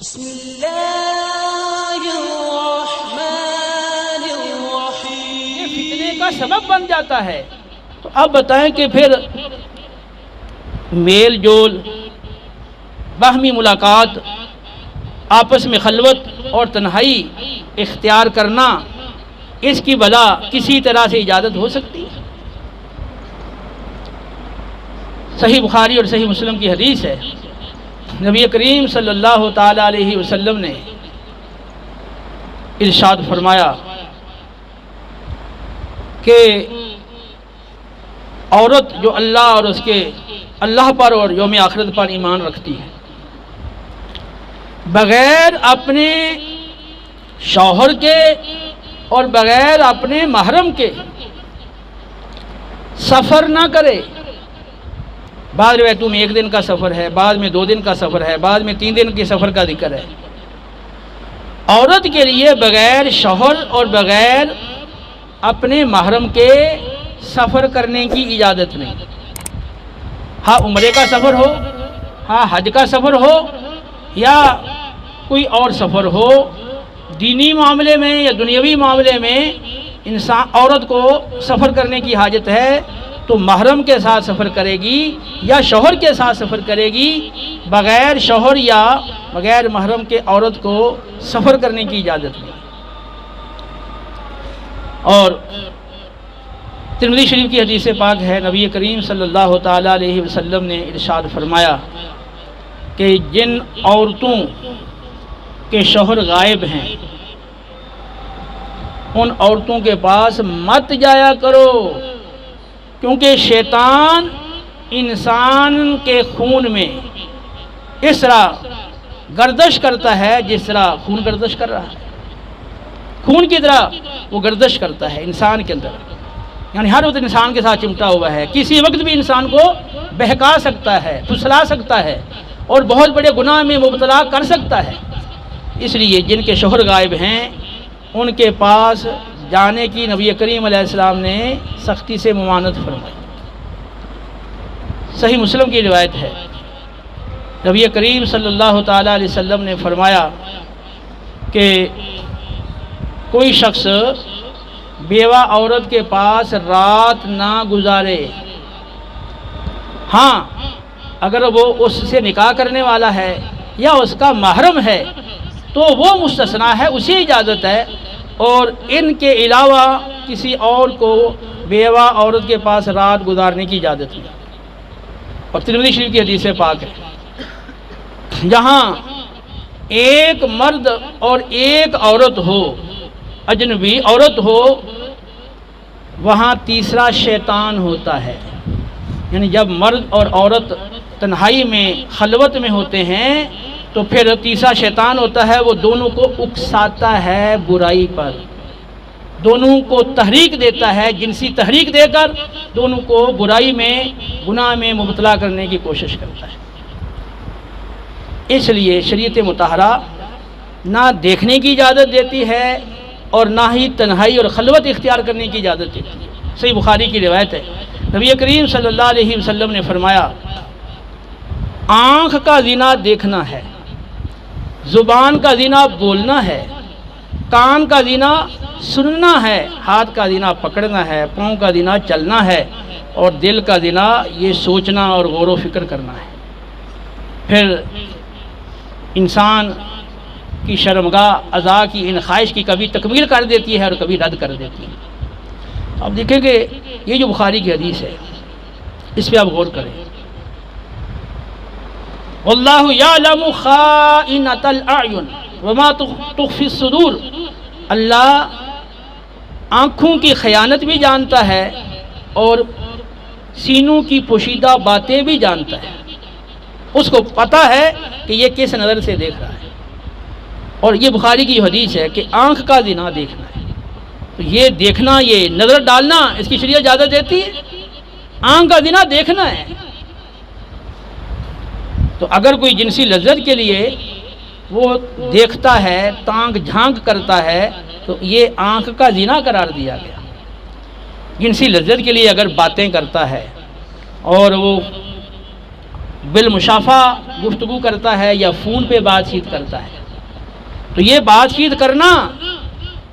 بسم اللہ الرحمن الرحیم. یہ فتنے کا سبب بن جاتا ہے. تو اب بتائیں کہ پھر میل جول، باہمی ملاقات، آپس میں خلوت اور تنہائی اختیار کرنا، اس کی بلا کسی طرح سے اجازت ہو سکتی ہے؟ صحیح بخاری اور صحیح مسلم کی حدیث ہے، نبی کریم صلی اللہ تعالی علیہ وسلم نے ارشاد فرمایا کہ عورت جو اللہ اور اس کے اللہ پر اور یوم آخرت پر ایمان رکھتی ہے، بغیر اپنے شوہر کے اور بغیر اپنے محرم کے سفر نہ کرے. بعض روایتوں میں 1 دن کا سفر ہے، بعض میں 2 دن کا سفر ہے، بعض میں 3 دن کے سفر کا ذکر ہے. عورت کے لیے بغیر شوہر اور بغیر اپنے محرم کے سفر کرنے کی اجازت نہیں. ہاں عمرے کا سفر ہو، ہاں حج کا سفر ہو، یا کوئی اور سفر ہو، دینی معاملے میں یا دنیاوی معاملے میں عورت کو سفر کرنے کی حاجت ہے تو محرم کے ساتھ سفر کرے گی یا شوہر کے ساتھ سفر کرے گی. بغیر شوہر یا بغیر محرم کے عورت کو سفر کرنے کی اجازت نہیں. اور ترمذی شریف کی حدیث پاک ہے، نبی کریم صلی اللہ تعالی علیہ وسلم نے ارشاد فرمایا کہ جن عورتوں کے شوہر غائب ہیں ان عورتوں کے پاس مت جایا کرو، کیونکہ شیطان انسان کے خون میں اس طرح گردش کرتا ہے جس طرح خون گردش کر رہا ہے. خون کی طرح وہ گردش کرتا ہے انسان کے اندر، یعنی ہر وقت انسان کے ساتھ چمٹا ہوا ہے، کسی وقت بھی انسان کو بہکا سکتا ہے، پھسلا سکتا ہے اور بہت بڑے گناہ میں مبتلا کر سکتا ہے. اس لیے جن کے شوہر غائب ہیں ان کے پاس جانے کی نبی کریم علیہ السلام نے سختی سے ممانعت فرمائی. صحیح مسلم کی روایت ہے، نبی کریم صلی اللہ تعالی علیہ وسلم نے فرمایا کہ کوئی شخص بیوہ عورت کے پاس رات نہ گزارے. ہاں اگر وہ اس سے نکاح کرنے والا ہے یا اس کا محرم ہے تو وہ مستثنا ہے، اسے اجازت ہے، اور ان کے علاوہ کسی اور کو بیوہ عورت کے پاس رات گزارنے کی اجازت نہیں. اور ترمذی شریف کی حدیث پاک ہے، جہاں ایک مرد اور ایک عورت ہو، اجنبی عورت ہو، وہاں تیسرا شیطان ہوتا ہے. یعنی جب مرد اور عورت تنہائی میں خلوت میں ہوتے ہیں تو پھر تیسرا شیطان ہوتا ہے، وہ دونوں کو اکساتا ہے برائی پر، دونوں کو تحریک دیتا ہے، جنسی تحریک دے کر دونوں کو برائی میں گناہ میں مبتلا کرنے کی کوشش کرتا ہے. اس لیے شریعت مطہرہ نہ دیکھنے کی اجازت دیتی ہے اور نہ ہی تنہائی اور خلوت اختیار کرنے کی اجازت دیتی ہے. صحیح بخاری کی روایت ہے، نبی کریم صلی اللہ علیہ وسلم نے فرمایا آنکھ کا زنا دیکھنا ہے، زبان کا زنا بولنا ہے، کان کا زنا سننا ہے، ہاتھ کا زنا پکڑنا ہے، پاؤں کا زنا چلنا ہے، اور دل کا زنا یہ سوچنا اور غور و فکر کرنا ہے. پھر انسان کی شرمگاہ اعضاء کی ان خواہش کی کبھی تکمیل کر دیتی ہے اور کبھی رد کر دیتی ہے. اب دیکھیں کہ یہ جو بخاری کی حدیث ہے اس پہ آپ غور کریں. واللہ یعلم خائنۃ الاعین وما تخفی الصدور. اللہ آنکھوں کی خیانت بھی جانتا ہے اور سینوں کی پوشیدہ باتیں بھی جانتا ہے. اس کو پتہ ہے کہ یہ کس نظر سے دیکھ رہا ہے. اور یہ بخاری کی حدیث ہے کہ آنکھ کا زنا دیکھنا ہے، تو یہ دیکھنا، یہ نظر ڈالنا، اس کی شریعت اجازت دیتی ہے. آنکھ کا زنا دیکھنا ہے. تو اگر کوئی جنسی لذت کے لیے وہ دیکھتا ہے، تانک جھانک کرتا ہے، تو یہ آنکھ کا زنا قرار دیا گیا. جنسی لذت کے لیے اگر باتیں کرتا ہے اور وہ بالمشافہ گفتگو کرتا ہے یا فون پہ بات چیت کرتا ہے، تو یہ بات چیت کرنا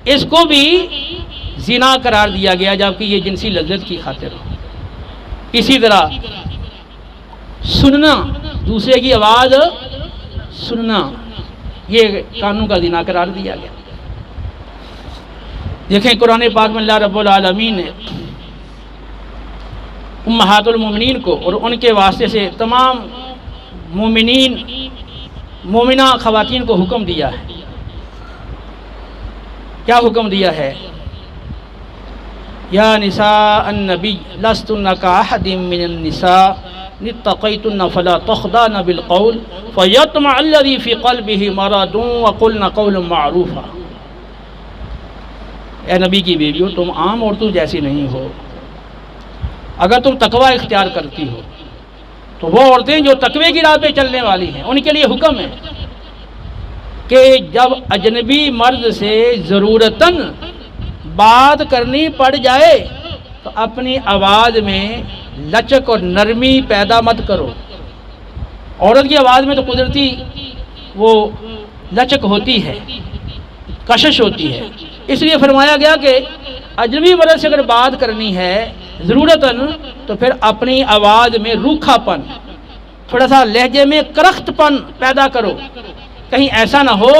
اس کو بھی زنا قرار دیا گیا، جبکہ یہ جنسی لذت کی خاطر ہو۔ اسی طرح سننا، دوسرے کی آواز سننا، یہ قانون کا زنا قرار دیا گیا۔ دیکھیں قرآن پاک میں اللہ رب العالمین نے امہات المومنین کو اور ان کے واسطے سے تمام مومنین مومنہ خواتین کو حکم دیا ہے۔ کیا حکم دیا ہے؟ یا نساء النبی لستن کاحد من النساء ان اتقیتن فلا تخضعن بالقول فیطمع الذی فی قلبہ مرض وقلن قولا معروفا۔ اے نبی کی بیویوں، تم عام عورتوں جیسی نہیں ہو۔ اگر تم تقوی اختیار کرتی ہو تو وہ عورتیں جو تقوی کی راہ پہ چلنے والی ہیں، ان کے لیے حکم ہے کہ جب اجنبی مرد سے ضرورتاً بات کرنی پڑ جائے تو اپنی آواز میں لچک اور نرمی پیدا مت کرو۔ عورت کی آواز میں تو قدرتی وہ لچک ہوتی ہے، کشش ہوتی ہے، اس لیے فرمایا گیا کہ اجنبی مرد سے اگر بات کرنی ہے ضرورتاً تو پھر اپنی آواز میں روکھا پن، تھوڑا سا لہجے میں کرخت پن پیدا کرو، کہیں ایسا نہ ہو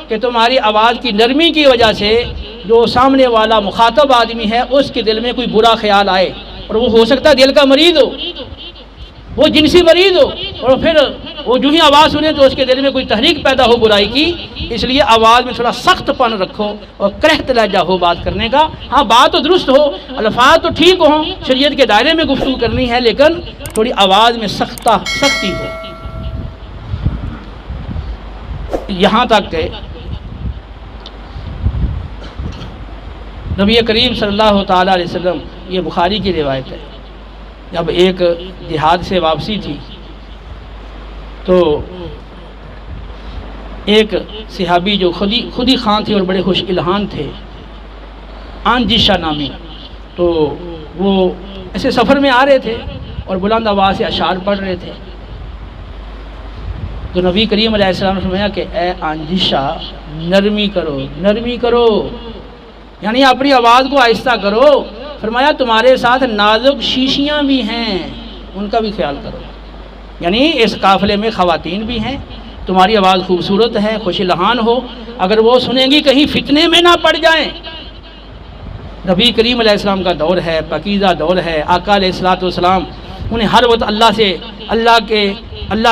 کہ تمہاری آواز کی نرمی کی وجہ سے جو سامنے والا مخاطب آدمی ہے اس کے دل میں کوئی برا خیال آئے، اور وہ ہو سکتا ہے دل کا مریض ہو، وہ جنسی مریض ہو، اور پھر وہ جو ہی آواز سنے تو اس کے دل میں کوئی تحریک پیدا ہو برائی کی۔ اس لیے آواز میں تھوڑا سخت پن رکھو اور کرہت لہجہ ہو بات کرنے کا۔ ہاں بات تو درست ہو، الفاظ تو ٹھیک ہوں، شریعت کے دائرے میں گفتگو کرنی ہے، لیکن تھوڑی آواز میں سختی ہو۔ یہاں تک کہ نبی کریم صلی اللہ تعالیٰ علیہ وسلم، یہ بخاری کی روایت ہے، جب ایک جہاد سے واپسی تھی تو ایک صحابی جو خود ہی خان تھے اور بڑے خوش الہان تھے، آنجشہ نامی، تو وہ ایسے سفر میں آ رہے تھے اور بلند آواز سے اشعار پڑھ رہے تھے، تو نبی کریم علیہ السلام نے فرمایا کہ اے آنجشہ نرمی کرو، نرمی کرو، یعنی اپنی آواز کو آہستہ کرو۔ فرمایا تمہارے ساتھ نازک شیشیاں بھی ہیں، ان کا بھی خیال کرو، یعنی اس قافلے میں خواتین بھی ہیں، تمہاری آواز خوبصورت ہے، خوش الہان ہو، اگر وہ سنیں گی کہیں فتنے میں نہ پڑ جائیں۔ نبی کریم علیہ السلام کا دور ہے، پاکیزہ دور ہے، آقا علیہ الصلوۃ والسلام انہیں ہر وقت اللہ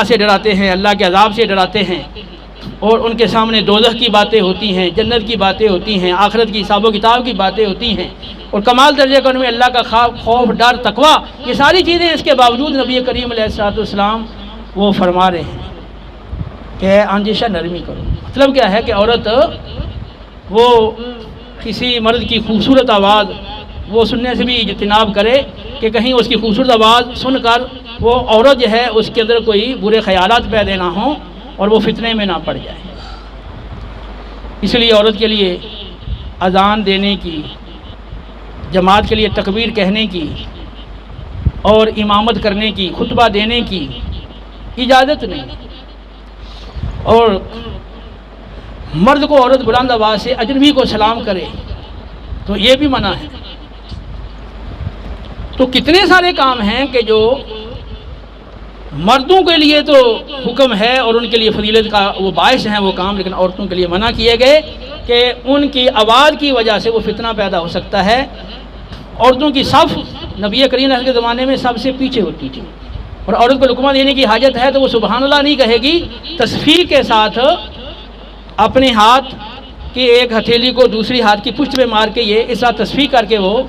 سے ڈراتے ہیں، اللہ کے عذاب سے ڈراتے ہیں، اور ان کے سامنے دوزخ کی باتیں ہوتی ہیں، جنت کی باتیں ہوتی ہیں، آخرت کی حساب و کتاب کی باتیں ہوتی ہیں، اور کمال درجے کا ان میں اللہ کا خوف، ڈر، تقویٰ، یہ ساری چیزیں اس کے باوجود نبی کریم علیہ الصلوۃ والسلام وہ فرما رہے ہیں کہ آنجشہ نرمی کرو۔ مطلب کیا ہے کہ عورت وہ کسی مرد کی خوبصورت آواز وہ سننے سے بھی اجتناب کرے کہ کہیں اس کی خوبصورت آواز سن کر وہ عورت جو ہے اس کے اندر کوئی برے خیالات پیدا نہ ہوں اور وہ فتنے میں نہ پڑ جائے۔ اس لیے عورت کے لیے اذان دینے کی، جماعت کے لیے تکبیر کہنے کی اور امامت کرنے کی، خطبہ دینے کی اجازت نہیں، اور مرد کو عورت بلند آواز سے اجنبی کو سلام کرے تو یہ بھی منع ہے۔ تو کتنے سارے کام ہیں کہ جو مردوں کے لیے تو حکم ہے اور ان کے لیے فضیلت کا وہ باعث ہیں وہ کام، لیکن عورتوں کے لیے منع کیے گئے کہ ان کی آواز کی وجہ سے وہ فتنہ پیدا ہو سکتا ہے۔ عورتوں کی صف نبی کریم کے زمانے میں سب سے پیچھے ہوتی تھی، اور عورت کو لقمہ دینے کی حاجت ہے تو وہ سبحان اللہ نہیں کہے گی، تصفیق کے ساتھ اپنے ہاتھ کی ایک ہتھیلی کو دوسری ہاتھ کی پشت پہ مار کے یہ اس طرح تصفیق کر کے وہ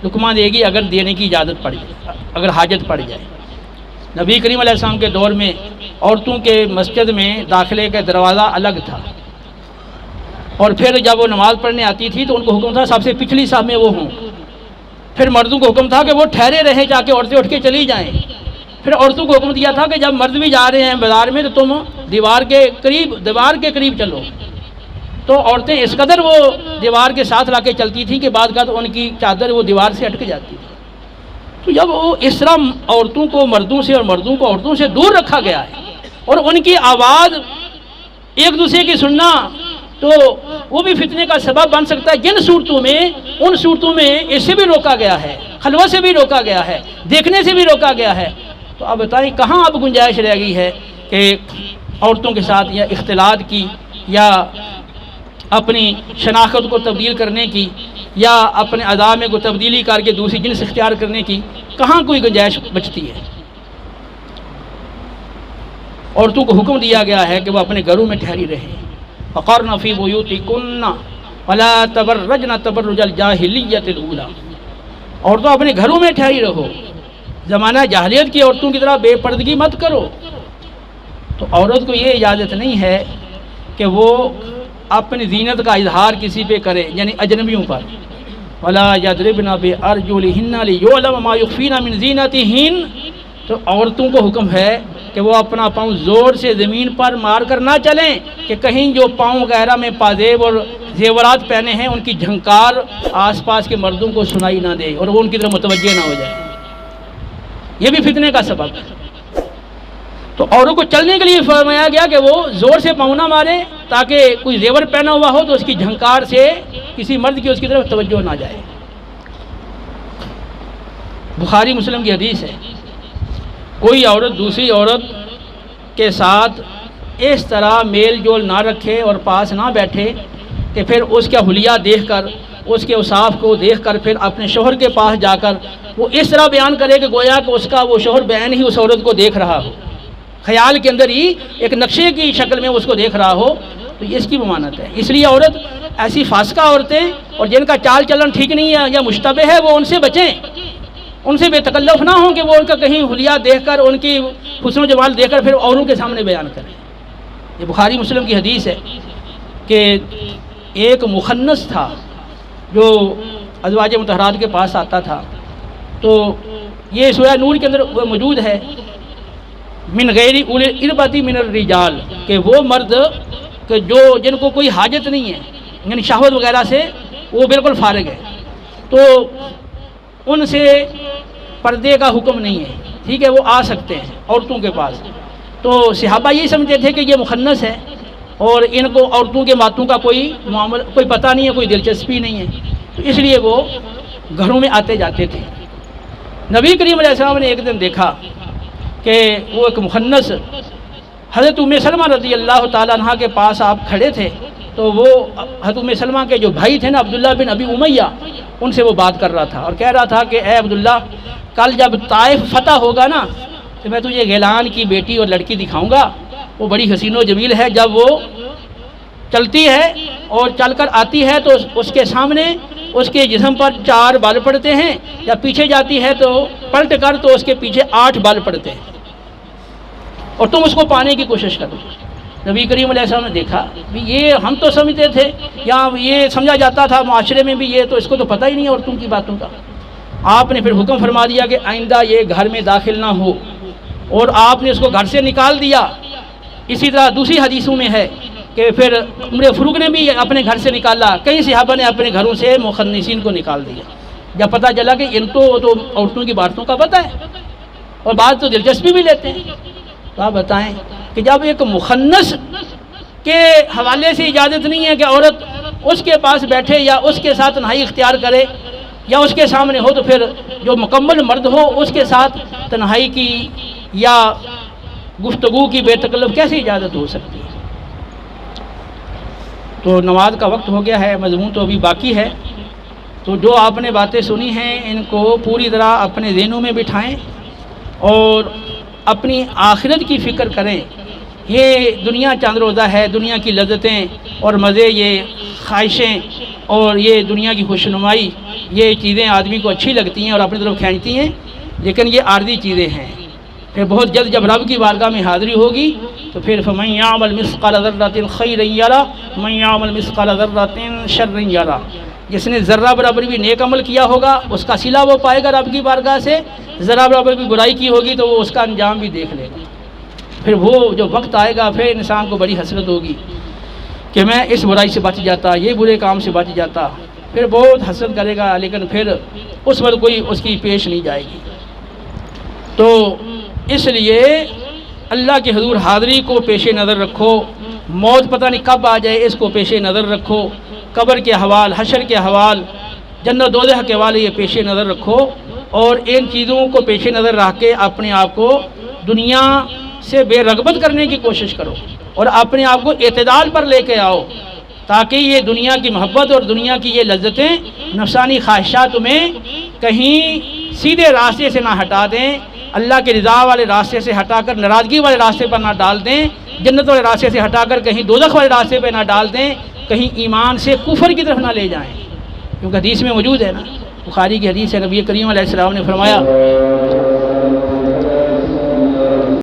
لقمہ دے گی اگر دینے کی اجازت پڑ جائے، اگر حاجت پڑ جائے۔ نبی کریم علیہ السلام کے دور میں عورتوں کے مسجد میں داخلے کا دروازہ الگ تھا، اور پھر جب وہ نماز پڑھنے آتی تھی تو ان کو حکم تھا سب سے پچھلی صف میں وہ ہوں، پھر مردوں کو حکم تھا کہ وہ ٹھہرے رہیں جا کے عورتیں اٹھ کے چلی جائیں، پھر عورتوں کو حکم دیا تھا کہ جب مرد بھی جا رہے ہیں بازار میں تو تم دیوار کے قریب چلو۔ تو عورتیں اس قدر وہ دیوار کے ساتھ لا کے چلتی تھیں کہ بعد کا تو ان کی چادر وہ دیوار سے اٹک جاتی تھی۔ تو جب وہ اس طرح عورتوں کو مردوں سے اور مردوں کو عورتوں سے دور رکھا گیا ہے اور ان کی آواز ایک دوسرے کی سننا تو وہ بھی فتنے کا سبب بن سکتا ہے. جن صورتوں میں ان صورتوں میں اس سے بھی روکا گیا ہے, خلوت سے بھی روکا گیا ہے, دیکھنے سے بھی روکا گیا ہے, تو اب بتائیں کہاں اب گنجائش رہ گئی ہے کہ عورتوں کے ساتھ یا اختلاط کی یا اپنی شناخت کو تبدیل کرنے کی یا اپنے ادا میں کو تبدیلی کر کے دوسری جنس اختیار کرنے کی کہاں کوئی گنجائش بچتی ہے. عورتوں کو حکم دیا گیا ہے کہ وہ اپنے گھروں میں ٹھہری رہیں. وقرن فی بیوتکن ولا تبرجن تبرج الجاہلیۃ الاولی. عورتوں اپنے گھروں میں ٹھہری رہو, زمانہ جاہلیت کی عورتوں کی طرح بے پردگی مت کرو. تو عورت کو یہ اجازت نہیں ہے کہ وہ اپنی زینت کا اظہار کسی پہ کرے, یعنی اجنبیوں پر. ولا یضربن بارجلہن لیعلم ما یخفین من زینتہن. تو عورتوں کو حکم ہے کہ وہ اپنا پاؤں زور سے زمین پر مار کر نہ چلیں کہ کہیں جو پاؤں وغیرہ میں پازیب اور زیورات پہنے ہیں ان کی جھنکار آس پاس کے مردوں کو سنائی نہ دے اور وہ ان کی طرف متوجہ نہ ہو جائے. یہ بھی فتنے کا سبب ہے. تو عورتوں کو چلنے کے لیے فرمایا گیا کہ وہ زور سے پاؤں نہ مارے تاکہ کوئی زیور پہنا ہوا ہو تو اس کی جھنکار سے کسی مرد کی اس کی طرف توجہ نہ جائے. بخاری مسلم کی حدیث ہے, کوئی عورت دوسری عورت کے ساتھ اس طرح میل جول نہ رکھے اور پاس نہ بیٹھے کہ پھر اس کا حلیہ دیکھ کر, اس کے اوصاف کو دیکھ کر پھر اپنے شوہر کے پاس جا کر وہ اس طرح بیان کرے کہ گویا کہ اس کا وہ شوہر بعین ہی اس عورت کو دیکھ رہا ہو, خیال کے اندر ہی ایک نقشے کی شکل میں اس کو دیکھ رہا ہو, تو یہ اس کی ممانعت ہے. اس لیے عورت ایسی فاسقہ عورتیں اور جن کا چال چلن ٹھیک نہیں ہے یا مشتبہ ہے وہ ان سے بچیں, ان سے بے تکلف نہ ہوں کہ وہ ان کا کہیں حلیہ دیکھ کر ان کی حسن و جمال دیکھ کر پھر اوروں کے سامنے بیان کریں. یہ بخاری مسلم کی حدیث ہے کہ ایک مخنث تھا جو ازواج مطہرات کے پاس آتا تھا, تو یہ سورہ نور کے اندر وہ موجود ہے, من غیر اولی الاربۃ من الرجال, کہ وہ مرد کہ جو جن کو کوئی حاجت نہیں ہے, یعنی شہوت وغیرہ سے وہ بالکل فارغ ہے, تو ان سے پردے کا حکم نہیں ہے, ٹھیک ہے, وہ آ سکتے ہیں عورتوں کے پاس. تو صحابہ یہ سمجھتے تھے کہ یہ مخنث ہے اور ان کو عورتوں کے باتوں کا کوئی معاملہ کوئی پتہ نہیں ہے, کوئی دلچسپی نہیں ہے, تو اس لیے وہ گھروں میں آتے جاتے تھے. نبی کریم علیہ السلام نے ایک دن دیکھا کہ وہ ایک مخنث حضرت ام سلمہ رضی اللہ تعالیٰ عنہ کے پاس آپ کھڑے تھے, تو وہ حضرت ام سلمہ کے جو بھائی تھے نا عبداللہ بن ابی امیہ, ان سے وہ بات کر رہا تھا اور کہہ رہا تھا کہ اے عبداللہ, کل جب طائف فتح ہوگا نا تو میں تجھے غیلان کی بیٹی اور لڑکی دکھاؤں گا, وہ بڑی حسین و جمیل ہے, جب وہ چلتی ہے اور چل کر آتی ہے تو اس کے سامنے اس کے جسم پر 4 بال پڑتے ہیں, یا پیچھے جاتی ہے تو پلٹ کر تو اس کے پیچھے 8 بال پڑتے ہیں, اور تم اس کو پانے کی کوشش کرو. نبی کریم علیہ السلام نے دیکھا یہ ہم تو سمجھتے تھے یا یہ سمجھا جاتا تھا معاشرے میں بھی, یہ تو اس کو تو پتہ ہی نہیں ہے عورتوں کی باتوں کا. آپ نے پھر حکم فرما دیا کہ آئندہ یہ گھر میں داخل نہ ہو, اور آپ نے اس کو گھر سے نکال دیا. اسی طرح دوسری حدیثوں میں ہے کہ پھر عمر فاروق نے بھی اپنے گھر سے نکالا, کئی صحابہ نے اپنے گھروں سے مخنثین کو نکال دیا جب پتہ چلا کہ ان کو تو عورتوں کی باتوں کا پتہ ہے اور بعض تو دلچسپی بھی لیتے ہیں. تو آپ بتائیں کہ جب ایک مخنث کے حوالے سے اجازت نہیں ہے کہ عورت اس کے پاس بیٹھے یا اس کے ساتھ تنہائی اختیار کرے یا اس کے سامنے ہو, تو پھر جو مکمل مرد ہو اس کے ساتھ تنہائی کی یا گفتگو کی بے تکلف کیسے اجازت ہو سکتی ہے. تو نماز کا وقت ہو گیا ہے, مضمون تو ابھی باقی ہے, تو جو آپ نے باتیں سنی ہیں ان کو پوری طرح اپنے ذہنوں میں بٹھائیں اور اپنی آخرت کی فکر کریں. یہ دنیا چاند روزہ ہے, دنیا کی لذتیں اور مزے, یہ خواہشیں اور یہ دنیا کی خوشنمائی, یہ چیزیں آدمی کو اچھی لگتی ہیں اور اپنی طرف کھینچتی ہیں, لیکن یہ عارضی چیزیں ہیں. پھر بہت جلد جب رب کی بارگاہ میں حاضری ہوگی تو پھر فَمَن يَعْمَلْ مِثْقَالَ ذَرَّةٍ خَيْرًا يَرَهُ وَمَن يَعْمَلْ مِثْقَالَ ذَرَّةٍ شَرًّا يَرَهُ. جس نے ذرہ برابر بھی نیک عمل کیا ہوگا اس کا صلہ وہ پائے گا رب کی بارگاہ سے, ذرہ برابر بھی برائی کی ہوگی تو وہ اس کا انجام بھی دیکھ لے گا. پھر وہ جو وقت آئے گا پھر انسان کو بڑی حسرت ہوگی کہ میں اس برائی سے بچ جاتا, یہ برے کام سے بچ جاتا, پھر بہت حسرت کرے گا, لیکن پھر اس وقت کوئی اس کی پیش نہیں جائے گی. تو اس لیے اللہ کے حضور حاضری کو پیش نظر رکھو، موت پتہ نہیں کب آ جائے اس کو پیش نظر رکھو، قبر کے احوال، حشر کے احوال، جنت دوزخ کے حوالے یہ پیش نظر رکھو، اور ان چیزوں کو پیش نظر رکھ کے اپنے آپ کو دنیا سے بے رغبت کرنے کی کوشش کرو اور اپنے آپ کو اعتدال پر لے کے آؤ، تاکہ یہ دنیا کی محبت اور دنیا کی یہ لذتیں، نفسانی خواہشات تمہیں کہیں سیدھے راستے سے نہ ہٹا دیں، اللہ کے رضا والے راستے سے ہٹا کر ناراضگی والے راستے پر نہ ڈال دیں، جنت والے راستے سے ہٹا کر کہیں دوزخ والے راستے پہ نہ ڈال دیں، کہیں ایمان سے کفر کی طرف نہ لے جائیں، کیونکہ حدیث میں موجود ہے نا، بخاری کی حدیث ہے، نبی کریم علیہ السلام نے فرمایا